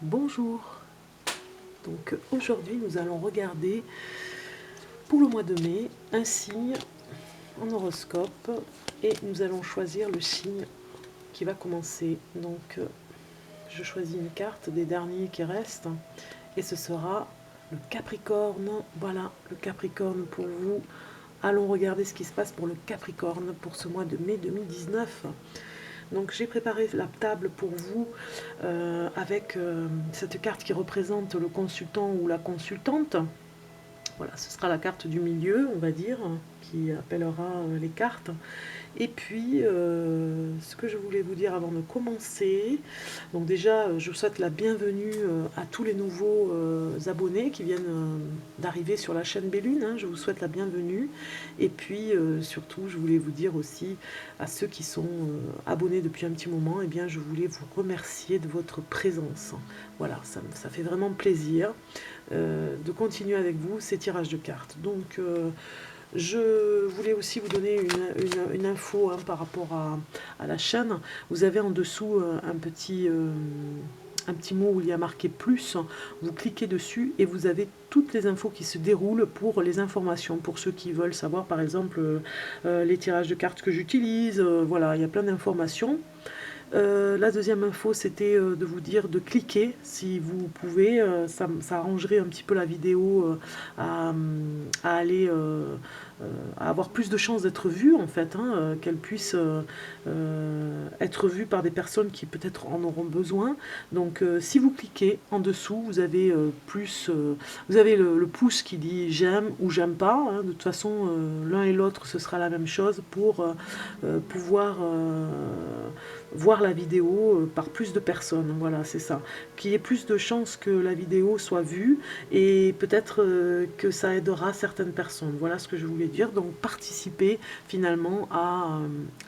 Bonjour, donc aujourd'hui nous allons regarder pour le mois de mai un signe en horoscope et nous allons choisir le signe qui va commencer. Donc je choisis une carte des derniers qui restent et ce sera le Capricorne. Voilà, le Capricorne pour vous. Allons regarder ce qui se passe pour le Capricorne pour ce mois de mai 2019. Donc j'ai préparé la table pour vous avec cette carte qui représente le consultant ou la consultante. Voilà, ce sera la carte du milieu, on va dire, qui appellera les cartes. Et puis, ce que je voulais vous dire avant de commencer, donc déjà, je vous souhaite la bienvenue à tous les nouveaux abonnés qui viennent d'arriver sur la chaîne Bellune, hein, je vous souhaite la bienvenue. Et puis, surtout, je voulais vous dire aussi à ceux qui sont abonnés depuis un petit moment, eh bien, je voulais vous remercier de votre présence. Voilà, ça fait vraiment plaisir de continuer avec vous ces tirages de cartes. Donc, je voulais aussi vous donner une info hein, par rapport à la chaîne. Vous avez en dessous un petit mot où il y a marqué plus. Vous cliquez dessus et vous avez toutes les infos qui se déroulent pour les informations. Pour ceux qui veulent savoir par exemple les tirages de cartes que j'utilise. Voilà, il y a plein d'informations. La deuxième info, c'était de vous dire de cliquer si vous pouvez. Ça arrangerait un petit peu la vidéo à aller à avoir plus de chances d'être vue en fait, hein, qu'elle puisse être vue par des personnes qui peut-être en auront besoin. Donc si vous cliquez en dessous, vous avez vous avez le pouce qui dit j'aime ou j'aime pas, hein. De toute façon l'un et l'autre ce sera la même chose pour pouvoir voir la vidéo par plus de personnes. Voilà, c'est ça. Qu'il y ait plus de chances que la vidéo soit vue et peut-être que ça aidera certaines personnes. Voilà ce que je voulais dire. Donc participez finalement à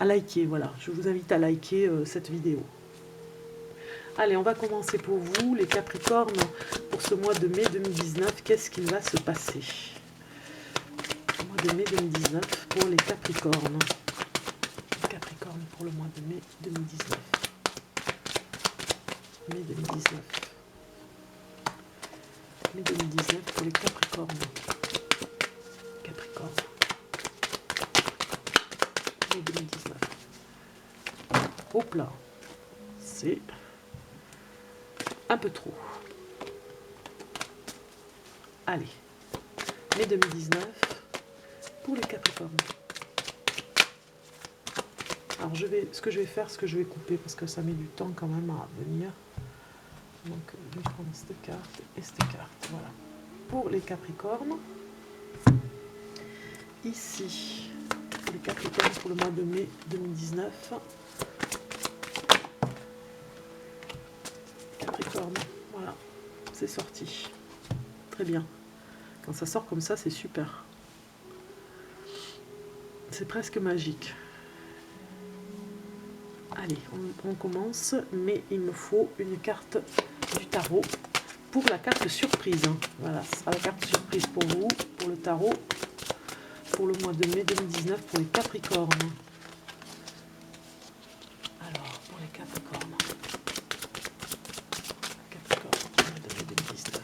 liker. Voilà, je vous invite à liker cette vidéo. Allez, on va commencer pour vous, les Capricornes, pour ce mois de mai 2019. Qu'est-ce qu'il va se passer? Mois de mai 2019 pour les Capricornes. Capricorne pour le mois de mai 2019. Mai 2019. Mai 2019 pour les Capricornes. Capricorne. Mai 2019. Hop là. C'est un peu trop. Allez. Mai 2019 pour les Capricornes. Alors ce que je vais faire, ce que je vais couper parce que ça met du temps quand même à venir. Donc je vais prendre cette carte et cette carte. Voilà. Pour les Capricornes. Ici, les Capricornes pour le mois de mai 2019. Capricorne, voilà, c'est sorti. Très bien. Quand ça sort comme ça, c'est super. C'est presque magique. Allez, on commence, mais il me faut une carte du tarot pour la carte surprise. Voilà, ce sera la carte surprise pour vous, pour le tarot, pour le mois de mai 2019, pour les Capricornes. Alors, pour les Capricornes. Capricorne, mois de mai 2019.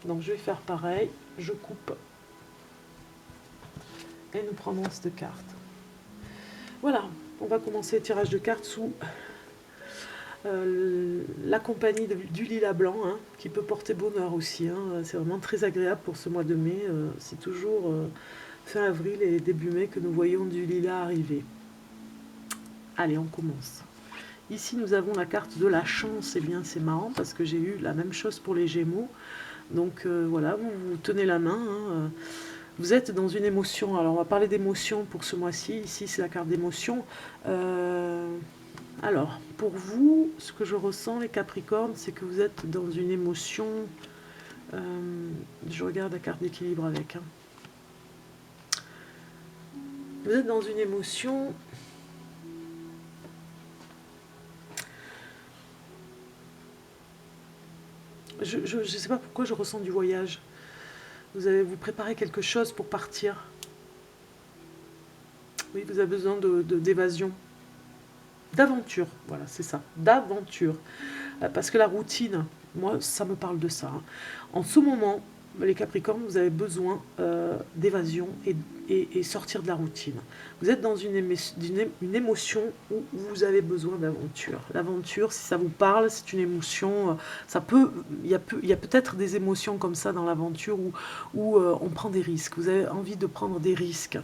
Donc je vais faire pareil, je coupe. Et nous prenons cette carte. Voilà, on va commencer le tirage de cartes sous la compagnie du lilas blanc, hein, qui peut porter bonheur aussi. Hein. C'est vraiment très agréable pour ce mois de mai. C'est toujours fin avril et début mai que nous voyons du lilas arriver. Allez, on commence. Ici, nous avons la carte de la chance. Eh bien, c'est marrant parce que j'ai eu la même chose pour les Gémeaux. Donc voilà, vous tenez la main. Hein, vous êtes dans une émotion. Alors, on va parler d'émotion pour ce mois-ci. Ici, c'est la carte d'émotion. Alors, pour vous, ce que je ressens, les Capricornes, c'est que vous êtes dans une émotion. Je regarde la carte d'équilibre avec. Hein. Vous êtes dans une émotion. Je ne sais pas pourquoi je ressens du voyage. Vous allez vous préparer quelque chose pour partir. Oui, vous avez besoin d'évasion. d'aventure, voilà, c'est ça, d'aventure. Parce que la routine, moi, ça me parle de ça, hein. En ce moment, les Capricornes, vous avez besoin d'évasion et sortir de la routine. Vous êtes dans une émotion où vous avez besoin d'aventure. L'aventure, si ça vous parle, c'est une émotion. Il y a peut-être des émotions comme ça dans l'aventure où on prend des risques. Vous avez envie de prendre des risques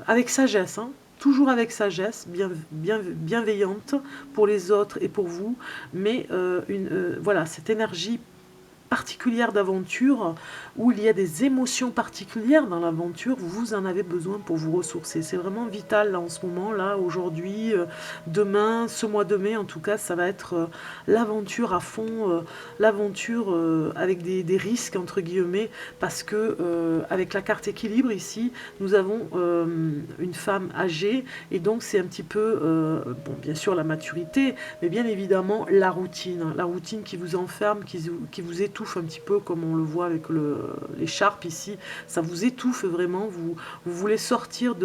avec sagesse, hein. Toujours avec sagesse, bienveillante pour les autres et pour vous, mais voilà, cette énergie particulière d'aventure, où il y a des émotions particulières dans l'aventure, vous en avez besoin pour vous ressourcer. C'est vraiment vital là, en ce moment, là, aujourd'hui, demain, ce mois de mai, en tout cas, ça va être l'aventure à fond, l'aventure avec des risques, entre guillemets, parce que avec la carte équilibre ici, nous avons une femme âgée, et donc c'est un petit peu, bon, bien sûr la maturité, mais bien évidemment la routine qui vous enferme, qui vous étouffe un petit peu, comme on le voit avec l'écharpe ici, ça vous étouffe vraiment, vous voulez sortir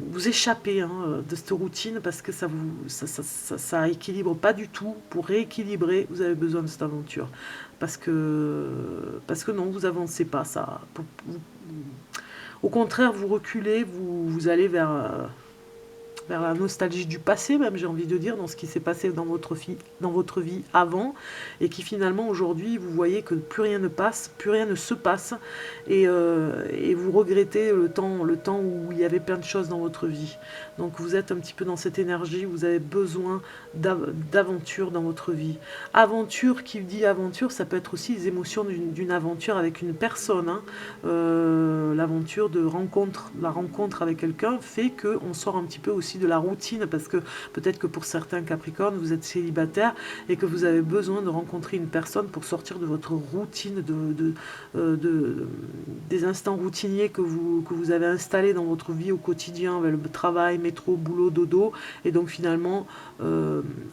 vous échapper, hein, de cette routine, parce que ça équilibre pas du tout. Pour rééquilibrer, vous avez besoin de cette aventure, parce que non, vous avancez pas, au contraire, vous reculez, vous allez vers la nostalgie du passé, même, j'ai envie de dire, dans ce qui s'est passé dans votre vie avant, et qui finalement aujourd'hui vous voyez que plus rien ne passe, plus rien ne se passe, et vous regrettez le temps où il y avait plein de choses dans votre vie. Donc vous êtes un petit peu dans cette énergie, vous avez besoin d'aventure dans votre vie. Aventure, qui dit aventure, ça peut être aussi les émotions d'une aventure avec une personne, hein. L'aventure de la rencontre avec quelqu'un fait qu'on sort un petit peu aussi de la routine, parce que peut-être que pour certains Capricornes, vous êtes célibataire et que vous avez besoin de rencontrer une personne pour sortir de votre routine, des instants routiniers que vous avez installés dans votre vie au quotidien, avec le travail, métro, boulot, dodo, et donc finalement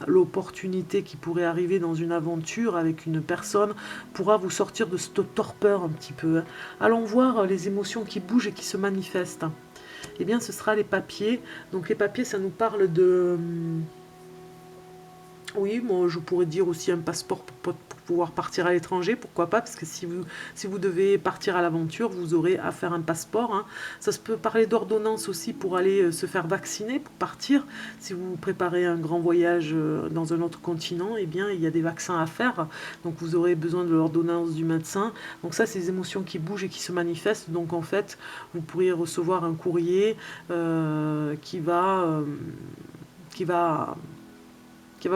l'opportunité qui pourrait arriver dans une aventure avec une personne pourra vous sortir de cette torpeur un petit peu, hein. Allons voir les émotions qui bougent et qui se manifestent. Eh bien, ce sera les papiers. Donc les papiers, ça nous parle de... Oui, moi je pourrais dire aussi un passeport pour pouvoir partir à l'étranger, pourquoi pas, parce que si vous devez partir à l'aventure, vous aurez à faire un passeport, hein. Ça se peut parler d'ordonnance aussi pour aller se faire vacciner, pour partir. Si vous préparez un grand voyage dans un autre continent, eh bien il y a des vaccins à faire, donc vous aurez besoin de l'ordonnance du médecin. Donc ça, c'est des émotions qui bougent et qui se manifestent, donc en fait, vous pourriez recevoir un courrier qui va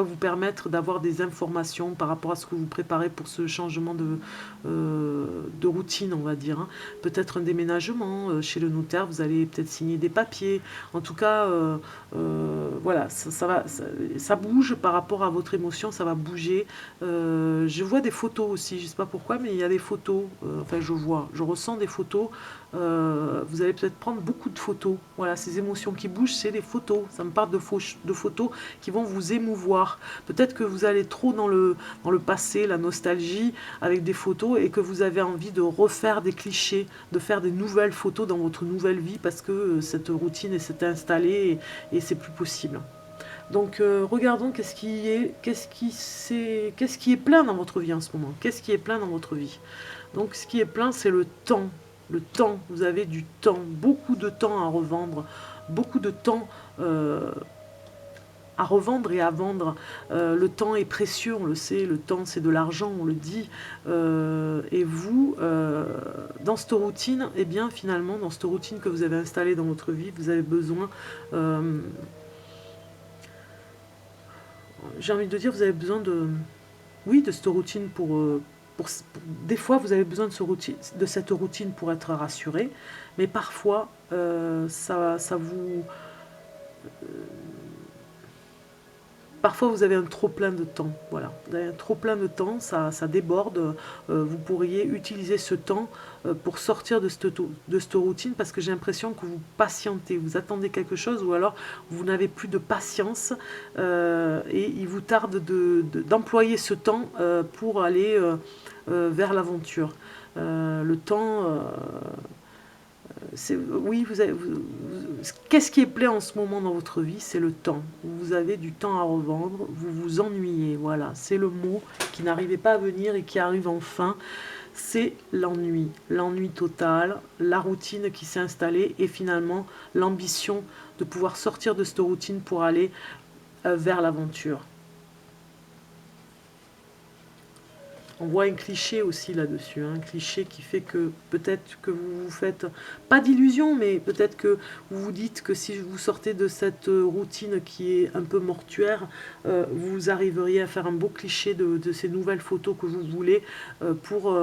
vous permettre d'avoir des informations par rapport à ce que vous préparez pour ce changement de routine, on va dire, hein. Peut-être un déménagement chez le notaire, vous allez peut-être signer des papiers. En tout cas, voilà, ça bouge par rapport à votre émotion, ça va bouger. Je vois des photos aussi, je ne sais pas pourquoi, mais il y a des photos, enfin je ressens des photos. Vous allez peut-être prendre beaucoup de photos. Voilà, ces émotions qui bougent, c'est les photos. Ça me parle de photos qui vont vous émouvoir. Peut-être que vous allez trop dans le passé, la nostalgie, avec des photos, et que vous avez envie de refaire des clichés, de faire des nouvelles photos dans votre nouvelle vie, parce que cette routine s'est installée et c'est plus possible. Donc regardons qu'est-ce qui est plein dans votre vie en ce moment. Qu'est-ce qui est plein dans votre vie? Donc ce qui est plein, c'est le temps. Le temps, vous avez du temps, beaucoup de temps à revendre, beaucoup de temps à revendre et à vendre. Le temps est précieux, on le sait, le temps c'est de l'argent, on le dit. Et vous, dans cette routine, eh bien finalement, dans cette routine que vous avez installée dans votre vie, vous avez besoin, j'ai envie de dire, vous avez besoin de cette routine des fois, vous avez besoin de cette routine pour être rassuré, mais parfois, parfois vous avez un trop plein de temps. Voilà, vous avez un trop plein de temps, ça déborde. Vous pourriez utiliser ce temps pour sortir de cette routine, parce que j'ai l'impression que vous patientez, vous attendez quelque chose, ou alors vous n'avez plus de patience, et il vous tarde d'employer ce temps pour aller vers l'aventure. Le temps, oui, qu'est-ce qui est plein en ce moment dans votre vie? C'est le temps. Vous avez du temps à revendre, vous vous ennuyez, voilà. C'est le mot qui n'arrivait pas à venir et qui arrive enfin. C'est l'ennui. L'ennui total, la routine qui s'est installée et finalement l'ambition de pouvoir sortir de cette routine pour aller vers l'aventure. On voit un cliché aussi là-dessus, un cliché qui fait que peut-être que vous vous faites, pas d'illusion, mais peut-être que vous vous dites que si vous sortez de cette routine qui est un peu mortuaire, vous arriveriez à faire un beau cliché de ces nouvelles photos que vous voulez pour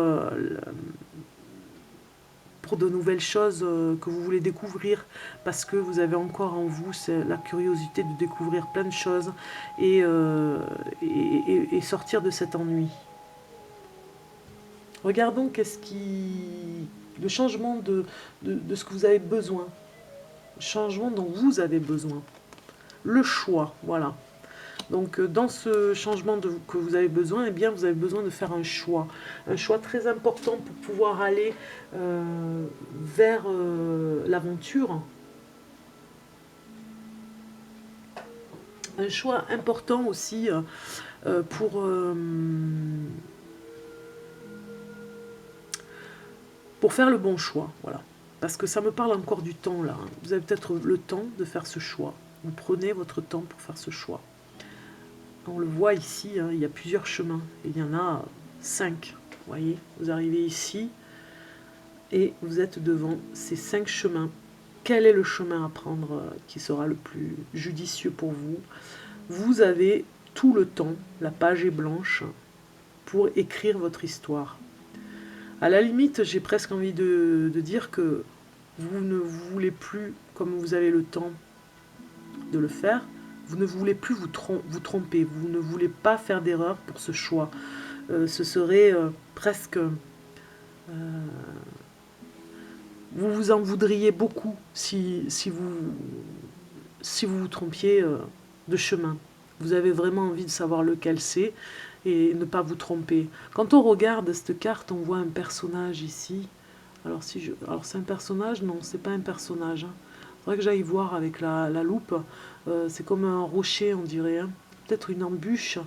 de nouvelles choses que vous voulez découvrir, parce que vous avez encore en vous la curiosité de découvrir plein de choses et sortir de cet ennui. Regardons le changement de ce que vous avez besoin, le changement dont vous avez besoin, le choix, voilà. Donc dans ce changement que vous avez besoin, eh bien, vous avez besoin de faire un choix très important pour pouvoir aller vers l'aventure. Un choix important aussi pour faire le bon choix, voilà. Parce que ça me parle encore du temps là. Vous avez peut-être le temps de faire ce choix. Vous prenez votre temps pour faire ce choix. On le voit ici, hein, il y a plusieurs chemins. Il y en a 5. Vous voyez, vous arrivez ici et vous êtes devant ces 5 chemins. Quel est le chemin à prendre qui sera le plus judicieux pour vous? Vous avez tout le temps, la page est blanche, pour écrire votre histoire. À la limite, j'ai presque envie de dire que vous ne voulez plus, comme vous avez le temps de le faire, vous ne voulez plus vous tromper, vous ne voulez pas faire d'erreur pour ce choix. Ce serait presque... vous vous en voudriez beaucoup si vous trompiez de chemin. Vous avez vraiment envie de savoir lequel c'est et ne pas vous tromper. Quand on regarde cette carte, on voit un personnage ici. Alors c'est un personnage? Non, c'est pas un personnage. Il faudrait que j'aille voir avec la loupe. C'est comme un rocher, on dirait. Hein. Peut-être une embûche,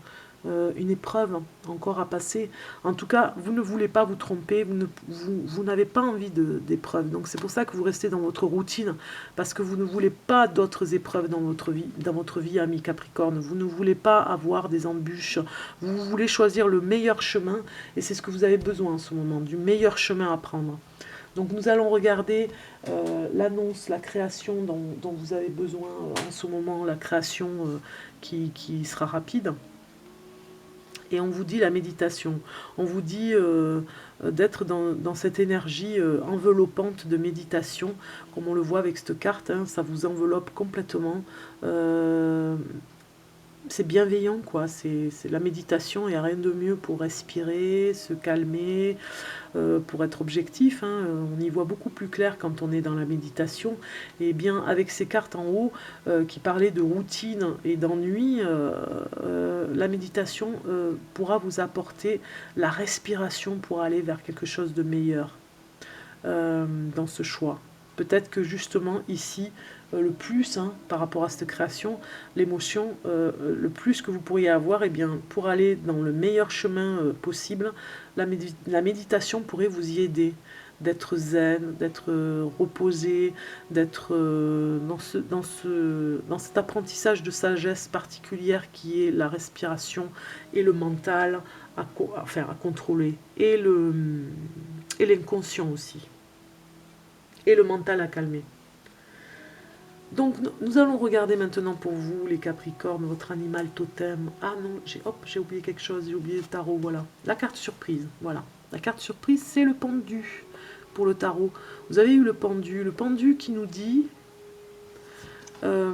une épreuve encore à passer. En tout cas, vous ne voulez pas vous tromper, vous n'avez pas envie d'épreuves. Donc c'est pour ça que vous restez dans votre routine, parce que vous ne voulez pas d'autres épreuves dans votre vie, ami Capricorne. Vous ne voulez pas avoir des embûches. Vous voulez choisir le meilleur chemin, et c'est ce que vous avez besoin en ce moment, du meilleur chemin à prendre. Donc nous allons regarder l'annonce, la création dont vous avez besoin en ce moment, la création qui sera rapide. Et on vous dit la méditation. On vous dit d'être dans cette énergie enveloppante de méditation, comme on le voit avec cette carte, hein, ça vous enveloppe complètement. C'est bienveillant, quoi. C'est la méditation, il n'y a rien de mieux pour respirer, se calmer, pour être objectif. Hein. On y voit beaucoup plus clair quand on est dans la méditation. Et bien, avec ces cartes en haut qui parlaient de routine et d'ennui, la méditation pourra vous apporter la respiration pour aller vers quelque chose de meilleur dans ce choix. Peut-être que justement ici, le plus, hein, par rapport à cette création, l'émotion, le plus que vous pourriez avoir, eh bien, pour aller dans le meilleur chemin possible, la méditation pourrait vous y aider, d'être zen, d'être reposé, d'être dans cet apprentissage de sagesse particulière qui est la respiration et le mental à contrôler, et l'inconscient aussi, et le mental à calmer. Donc nous allons regarder maintenant pour vous, les Capricornes, votre animal totem. Ah non, j'ai oublié quelque chose, j'ai oublié le tarot, voilà. La carte surprise, voilà. La carte surprise, c'est le pendu pour le tarot. Vous avez eu le pendu qui nous dit, par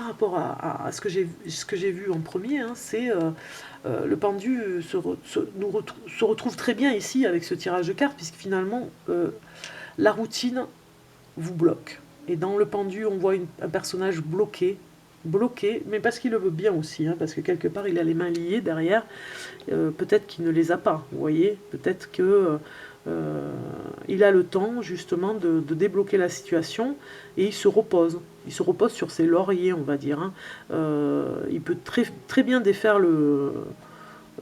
rapport à ce que j'ai vu en premier, hein, c'est le pendu se retrouve très bien ici avec ce tirage de cartes, puisque finalement, la routine vous bloque. Et dans le pendu, on voit un personnage bloqué, mais parce qu'il le veut bien aussi, hein, parce que quelque part, il a les mains liées derrière. Peut-être qu'il ne les a pas, vous voyez. Peut-être que il a le temps justement de débloquer la situation et il se repose. Il se repose sur ses lauriers, on va dire. Hein. Il peut très bien défaire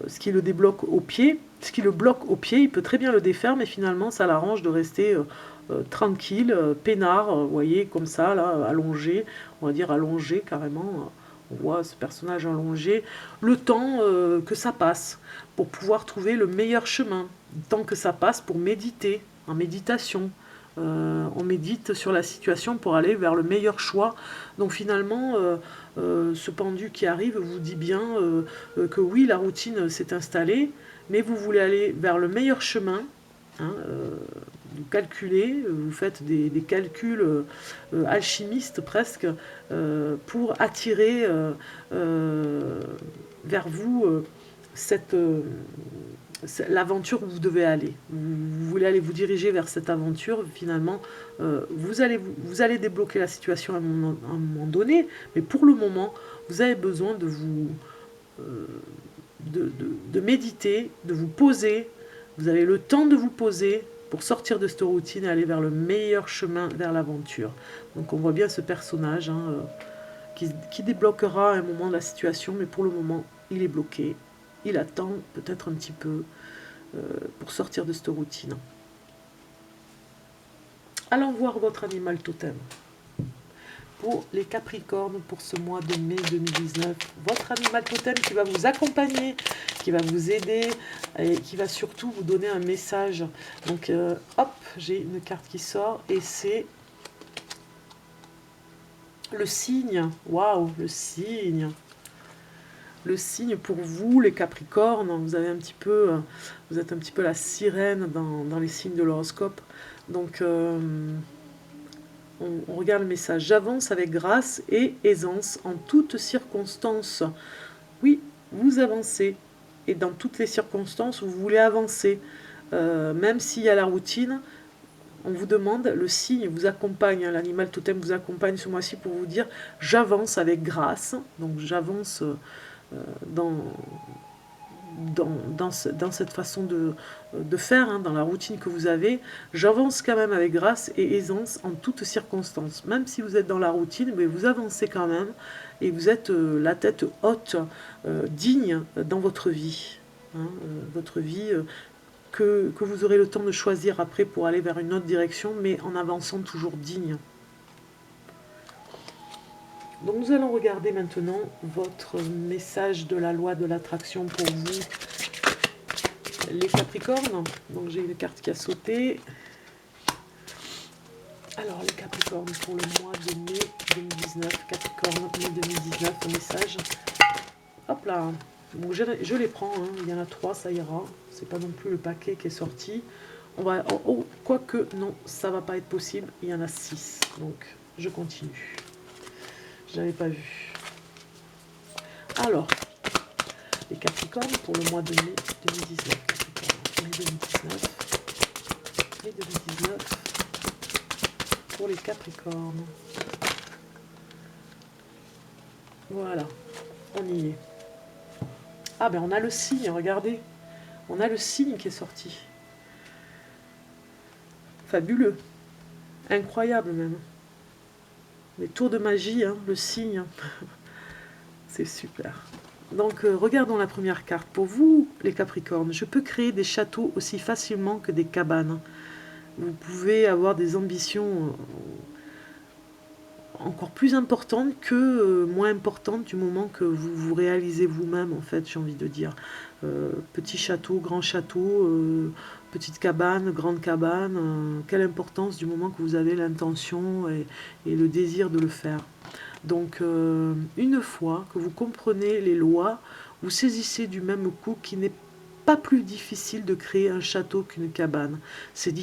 ce qui le débloque au pied. Ce qui le bloque au pied, il peut très bien le défaire, mais finalement, ça l'arrange de rester tranquille, peinard, vous voyez, comme ça, là, allongé. On va dire allongé carrément. On voit ce personnage allongé. Le temps que ça passe, pour pouvoir trouver le meilleur chemin. Le temps que ça passe pour méditer, en méditation. On médite sur la situation pour aller vers le meilleur choix. Donc finalement, ce pendu qui arrive vous dit bien que oui, la routine s'est installée, mais vous voulez aller vers le meilleur chemin. Hein, vous calculez, vous faites des calculs alchimistes presque pour attirer vers vous l'aventure où vous devez aller. Vous voulez aller vous diriger vers cette aventure, finalement, vous allez débloquer la situation à un moment donné, mais pour le moment, vous avez besoin de vous de méditer, de vous poser. Vous avez le temps de vous poser pour sortir de cette routine et aller vers le meilleur chemin vers l'aventure. Donc on voit bien ce personnage qui débloquera à un moment de la situation, mais pour le moment, il est bloqué. Il attend peut-être un petit peu pour sortir de cette routine. Allons voir votre animal totem. Pour les Capricornes, pour ce mois de mai 2019, votre animal totem qui va vous accompagner, qui va vous aider et qui va surtout vous donner un message. Donc hop, j'ai une carte qui sort et c'est le cygne. Waouh, le cygne. Le cygne pour vous, les Capricornes, vous êtes un petit peu la sirène dans les signes de l'horoscope. Donc on regarde le message. J'avance avec grâce et aisance en toutes circonstances. Oui, vous avancez. Et dans toutes les circonstances, vous voulez avancer. Même s'il y a la routine, on vous demande, le signe vous accompagne, l'animal totem vous accompagne ce mois-ci pour vous dire j'avance avec grâce. Donc j'avance dans cette façon de faire, dans la routine que vous avez. J'avance quand même avec grâce et aisance en toutes circonstances. Même si vous êtes dans la routine, mais vous avancez quand même et vous êtes la tête haute, digne dans votre vie. Votre vie que vous aurez le temps de choisir après pour aller vers une autre direction, mais en avançant toujours digne. Donc nous allons regarder maintenant votre message de la loi de l'attraction pour vous, les Capricornes. Donc j'ai une carte qui a sauté. Alors les Capricornes pour le mois de mai 2019, Capricorne, mai 2019, un message. Hop là, donc je les prends, il y en a 3, ça ira. C'est pas non plus le paquet qui est sorti. On va, quoique non, ça va pas être possible, il y en a 6. Donc je continue. Je n'avais pas vu. Alors, les Capricornes pour le mois de mai 2019. Mai 2019. Mai 2019 pour les Capricornes. Voilà, on y est. Ah ben on a le signe, regardez. On a le signe qui est sorti. Fabuleux. Incroyable même. Les tours de magie, le signe. C'est super. Donc, regardons la première carte. Pour vous, les Capricornes, je peux créer des châteaux aussi facilement que des cabanes. Vous pouvez avoir des ambitions encore plus importantes que moins importantes du moment que vous vous réalisez vous-même, en fait, j'ai envie de dire. Petit château, grand château, petite cabane, grande cabane, quelle importance du moment que vous avez l'intention et le désir de le faire. Donc, une fois que vous comprenez les lois, vous saisissez du même coup qu'il n'est pas plus difficile de créer un château qu'une cabane. C'est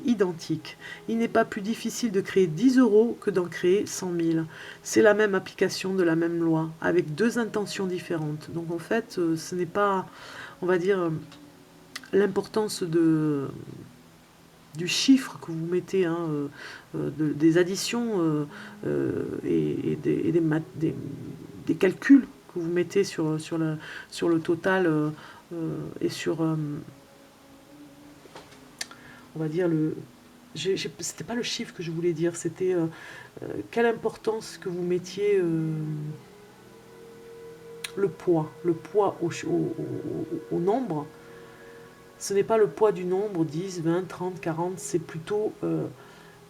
identique. Il n'est pas plus difficile de créer 10 € que d'en créer 100 000. C'est la même application de la même loi, avec 2 intentions différentes. Donc en fait, ce n'est pas, on va dire, l'importance du chiffre que vous mettez, des additions et des calculs que vous mettez sur le total et sur on va dire, c'était pas le chiffre que je voulais dire, c'était quelle importance que vous mettiez le poids au nombre. Ce n'est pas le poids du nombre, 10, 20, 30, 40, c'est plutôt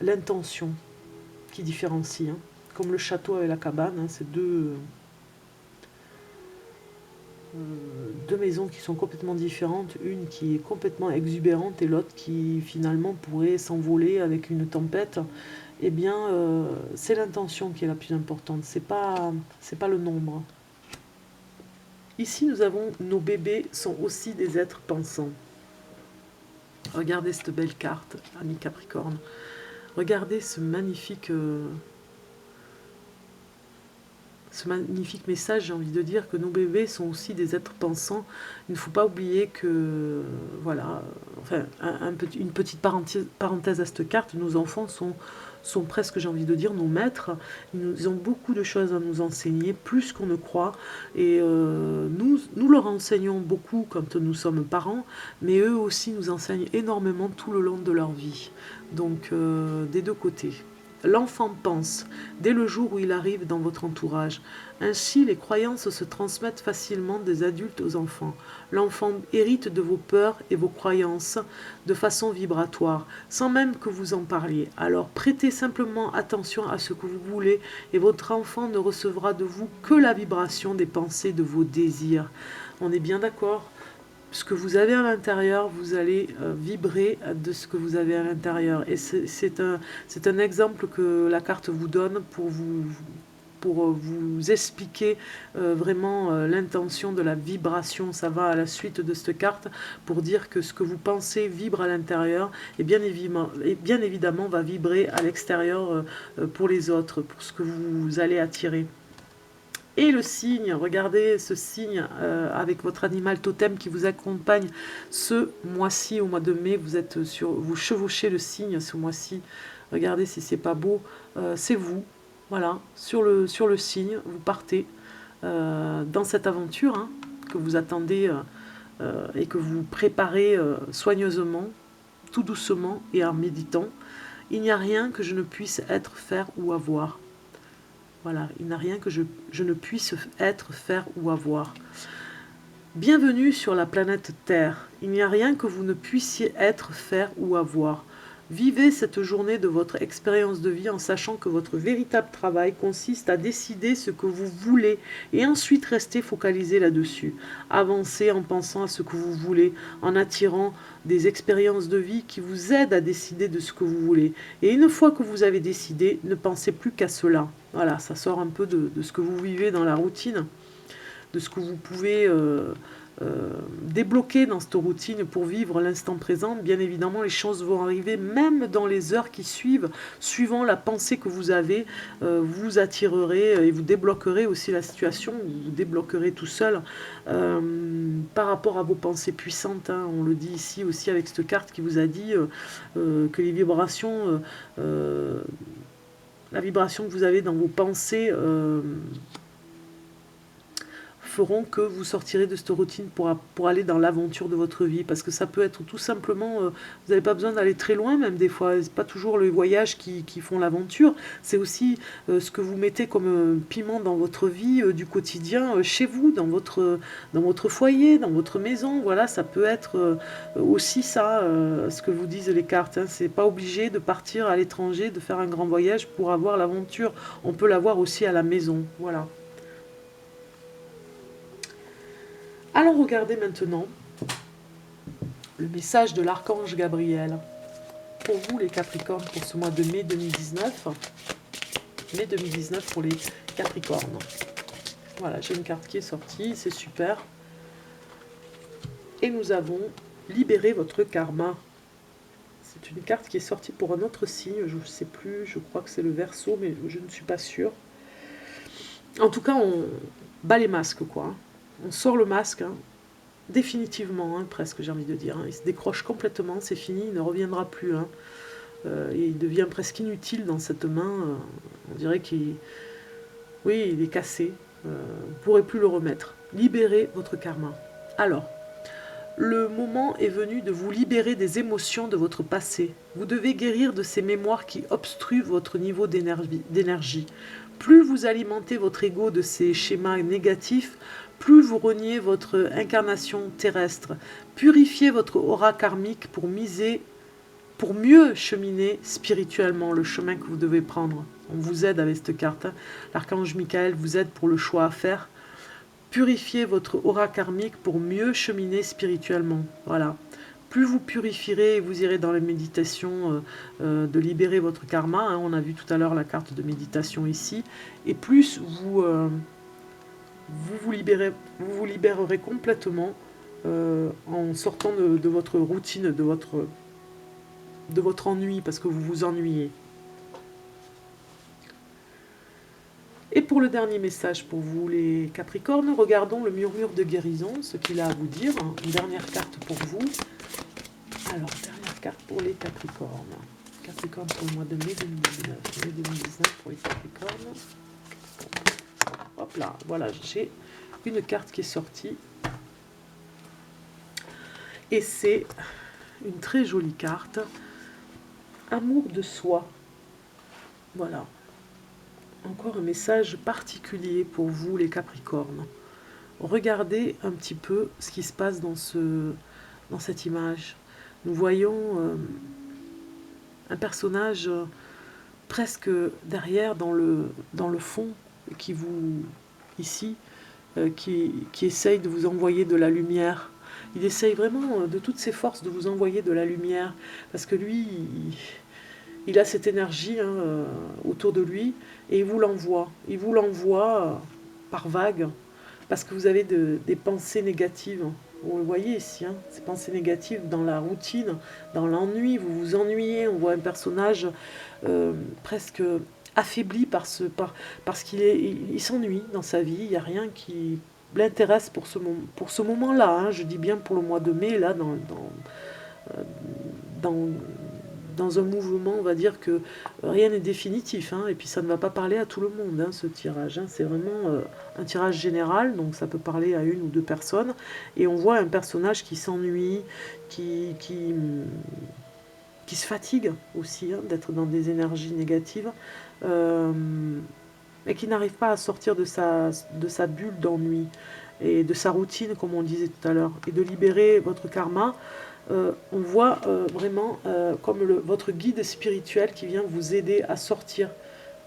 l'intention qui différencie. Hein. Comme le château et la cabane, hein, c'est deux maisons qui sont complètement différentes, une qui est complètement exubérante et l'autre qui finalement pourrait s'envoler avec une tempête. Eh bien, c'est l'intention qui est la plus importante, c'est pas le nombre. Ici, nous avons nos bébés sont aussi des êtres pensants. Regardez cette belle carte, ami Capricorne. Regardez ce magnifique message, j'ai envie de dire que nos bébés sont aussi des êtres pensants. Il ne faut pas oublier que, voilà, enfin, une petite parenthèse à cette carte, nos enfants sont presque, j'ai envie de dire, nos maîtres. Ils ont beaucoup de choses à nous enseigner, plus qu'on ne croit. Et nous leur enseignons beaucoup quand nous sommes parents, mais eux aussi nous enseignent énormément tout le long de leur vie. Donc, des deux côtés. L'enfant pense, dès le jour où il arrive dans votre entourage. Ainsi, les croyances se transmettent facilement des adultes aux enfants. L'enfant hérite de vos peurs et vos croyances de façon vibratoire, sans même que vous en parliez. Alors prêtez simplement attention à ce que vous voulez et votre enfant ne recevra de vous que la vibration des pensées de vos désirs. On est bien d'accord ? Ce que vous avez à l'intérieur, vous allez vibrer de ce que vous avez à l'intérieur. Et c'est un exemple que la carte vous donne pour vous expliquer vraiment l'intention de la vibration. Ça va à la suite de cette carte pour dire que ce que vous pensez vibre à l'intérieur et bien évidemment va vibrer à l'extérieur pour les autres, pour ce que vous allez attirer. Et le signe, regardez ce signe avec votre animal totem qui vous accompagne ce mois-ci, au mois de mai, vous chevauchez le signe ce mois-ci. Regardez si c'est pas beau, c'est vous, voilà, sur le signe, vous partez dans cette aventure hein, que vous attendez et que vous préparez soigneusement, tout doucement et en méditant. Il n'y a rien que je ne puisse être, faire ou avoir. Voilà, il n'y a rien que je ne puisse être, faire ou avoir. Bienvenue sur la planète Terre. Il n'y a rien que vous ne puissiez être, faire ou avoir. Vivez cette journée de votre expérience de vie en sachant que votre véritable travail consiste à décider ce que vous voulez et ensuite rester focalisé là-dessus. Avancez en pensant à ce que vous voulez, en attirant des expériences de vie qui vous aident à décider de ce que vous voulez. Et une fois que vous avez décidé, ne pensez plus qu'à cela. Voilà, ça sort un peu de ce que vous vivez dans la routine, de ce que vous pouvez débloquer dans cette routine pour vivre l'instant présent. Bien évidemment, les choses vont arriver même dans les heures qui suivent, suivant la pensée que vous avez, vous attirerez et vous débloquerez aussi la situation, vous débloquerez tout seul par rapport à vos pensées puissantes. Hein. On le dit ici aussi avec cette carte qui vous a dit que les vibrations... la vibration que vous avez dans vos pensées feront que vous sortirez de cette routine pour aller dans l'aventure de votre vie. Parce que ça peut être tout simplement, vous n'avez pas besoin d'aller très loin même des fois. C'est pas toujours les voyages qui font l'aventure. C'est aussi ce que vous mettez comme piment dans votre vie du quotidien, chez vous, dans votre foyer, dans votre maison. Voilà, ça peut être aussi ça, ce que vous disent les cartes. Hein. C'est pas obligé de partir à l'étranger, de faire un grand voyage pour avoir l'aventure. On peut l'avoir aussi à la maison. Voilà. Alors regardez maintenant le message de l'archange Gabriel pour vous les Capricornes pour ce mois de mai 2019. Mai 2019 pour les Capricornes. Voilà, j'ai une carte qui est sortie, c'est super. Et nous avons libéré votre karma. C'est une carte qui est sortie pour un autre signe, je ne sais plus, je crois que c'est le Verseau, mais je ne suis pas sûre. En tout cas, on bat les masques, quoi. On sort le masque, hein, définitivement, hein, presque, j'ai envie de dire. Hein. Il se décroche complètement, c'est fini, il ne reviendra plus. Hein. Et il devient presque inutile dans cette main. On dirait qu'il il est cassé. Vous ne pourrez plus le remettre. Libérez votre karma. Alors, le moment est venu de vous libérer des émotions de votre passé. Vous devez guérir de ces mémoires qui obstruent votre niveau d'énergie. Plus vous alimentez votre ego de ces schémas négatifs, plus vous reniez votre incarnation terrestre. Purifiez votre aura karmique pour mieux cheminer spirituellement le chemin que vous devez prendre. On vous aide avec cette carte. L'archange Michael vous aide pour le choix à faire. Purifiez votre aura karmique pour mieux cheminer spirituellement. Voilà. Plus vous purifierez et vous irez dans la méditation de libérer votre karma, hein, on a vu tout à l'heure la carte de méditation ici, et plus vous libérerez complètement en sortant de votre routine, de votre ennui, parce que vous vous ennuyez. Et pour le dernier message pour vous les Capricornes, regardons le murmure de guérison, ce qu'il a à vous dire. Une dernière carte pour vous. Alors, dernière carte pour les Capricornes. Capricorne pour le mois de mai 2019. Mai 2019 pour les Capricornes. Hop là, voilà, j'ai une carte qui est sortie. Et c'est une très jolie carte. Amour de soi. Voilà. Encore un message particulier pour vous les Capricornes. Regardez un petit peu ce qui se passe dans cette image. Nous voyons un personnage presque derrière dans le fond qui essaye de vous envoyer de la lumière. Il essaye vraiment de toutes ses forces de vous envoyer de la lumière parce que lui il a cette énergie autour de lui et il vous l'envoie. Il vous l'envoie par vagues parce que vous avez des pensées négatives. Vous le voyez ici, hein, ces pensées négatives dans la routine, dans l'ennui. Vous vous ennuyez. On voit un personnage presque affaibli parce qu'il s'ennuie dans sa vie. Il n'y a rien qui l'intéresse pour ce moment-là. Hein, je dis bien pour le mois de mai, là, dans un mouvement, on va dire que rien n'est définitif, hein, et puis ça ne va pas parler à tout le monde, hein, ce tirage. Hein, c'est vraiment un tirage général, donc ça peut parler à une ou deux personnes, et on voit un personnage qui s'ennuie, qui se fatigue aussi, hein, d'être dans des énergies négatives, et qui n'arrive pas à sortir de sa bulle d'ennui, et de sa routine, comme on disait tout à l'heure, et de libérer votre karma. On voit vraiment comme votre guide spirituel qui vient vous aider à sortir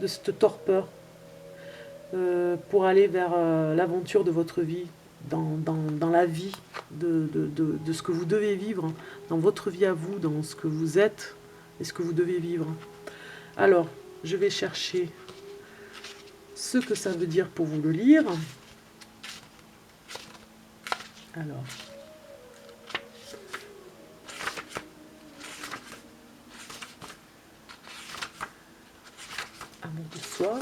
de cette torpeur pour aller vers l'aventure de votre vie, dans la vie de ce que vous devez vivre, dans votre vie à vous, dans ce que vous êtes et ce que vous devez vivre. Alors, je vais chercher ce que ça veut dire pour vous le lire. Alors... Amour de soi.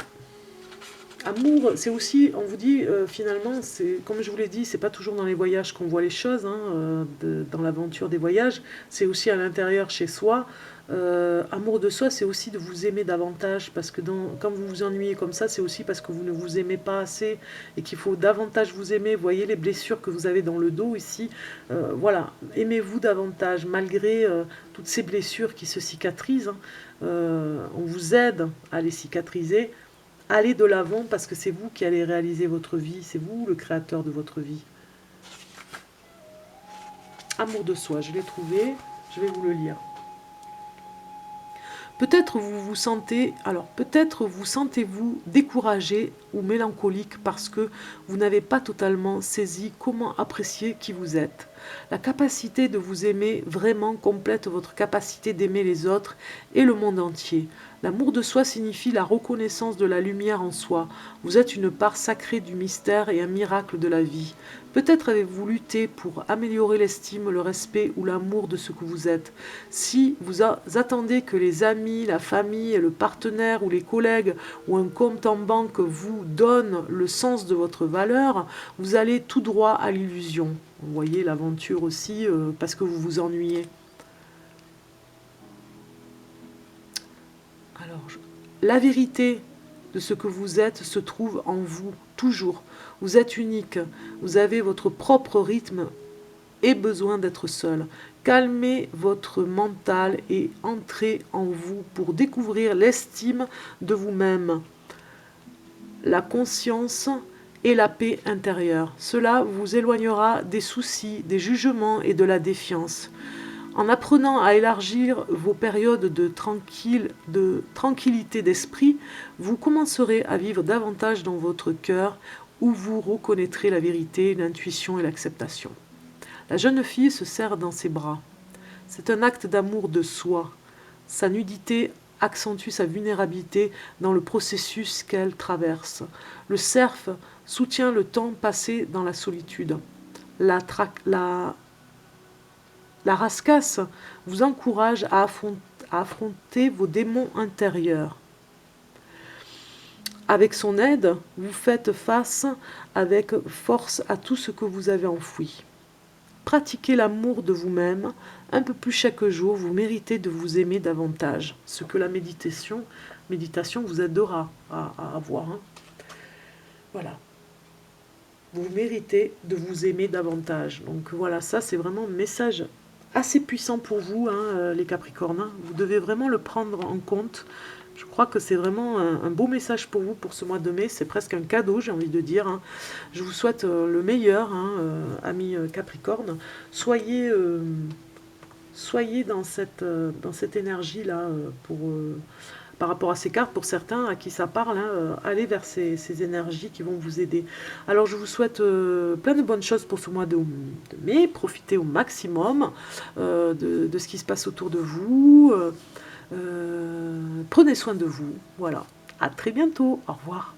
Amour, c'est aussi, on vous dit, finalement, c'est comme je vous l'ai dit, c'est pas toujours dans les voyages qu'on voit les choses, hein, dans l'aventure des voyages, c'est aussi à l'intérieur, chez soi. Amour de soi, c'est aussi de vous aimer davantage, parce que quand vous vous ennuyez comme ça, c'est aussi parce que vous ne vous aimez pas assez, et qu'il faut davantage vous aimer. Vous voyez les blessures que vous avez dans le dos ici, voilà, aimez-vous davantage, malgré toutes ces blessures qui se cicatrisent, hein. On vous aide à les cicatriser. Allez de l'avant parce que c'est vous qui allez réaliser votre vie, c'est vous le créateur de votre vie. Amour de soi, je l'ai trouvé, je vais vous le lire. Peut-être vous sentez-vous découragé ou mélancolique parce que vous n'avez pas totalement saisi comment apprécier qui vous êtes. La capacité de vous aimer vraiment complète votre capacité d'aimer les autres et le monde entier. L'amour de soi signifie la reconnaissance de la lumière en soi. Vous êtes une part sacrée du mystère et un miracle de la vie. Peut-être avez-vous lutté pour améliorer l'estime, le respect ou l'amour de ce que vous êtes. Si vous attendez que les amis, la famille, le partenaire ou les collègues ou un compte en banque vous donnent le sens de votre valeur, vous allez tout droit à l'illusion. Vous voyez l'aventure aussi parce que vous vous ennuyez. Alors, la vérité de ce que vous êtes se trouve en vous, toujours. Vous êtes unique, vous avez votre propre rythme ait besoin d'être seul. Calmez votre mental et entrez en vous pour découvrir l'estime de vous-même, la conscience et la paix intérieure. Cela vous éloignera des soucis, des jugements et de la défiance. En apprenant à élargir vos périodes de tranquillité d'esprit, vous commencerez à vivre davantage dans votre cœur, où vous reconnaîtrez la vérité, l'intuition et l'acceptation. La jeune fille se serre dans ses bras. C'est un acte d'amour de soi. Sa nudité accentue sa vulnérabilité dans le processus qu'elle traverse. Le cerf soutient le temps passé dans la solitude. La rascasse vous encourage à affronter vos démons intérieurs. Avec son aide, vous faites face avec force à tout ce que vous avez enfoui. Pratiquez l'amour de vous-même un peu plus chaque jour, vous méritez de vous aimer davantage, ce que la méditation vous aidera à avoir. Voilà. Vous méritez de vous aimer davantage. Donc voilà, ça c'est vraiment un message assez puissant pour vous, les Capricornes. Vous devez vraiment le prendre en compte. Je crois que c'est vraiment un beau message pour vous pour ce mois de mai. C'est presque un cadeau, j'ai envie de dire. Je vous souhaite le meilleur, amis Capricorne. Soyez dans cette énergie-là par rapport à ces cartes. Pour certains à qui ça parle, allez vers ces énergies qui vont vous aider. Alors je vous souhaite plein de bonnes choses pour ce mois de mai. Profitez au maximum de ce qui se passe autour de vous. Prenez soin de vous. Voilà. À très bientôt. Au revoir.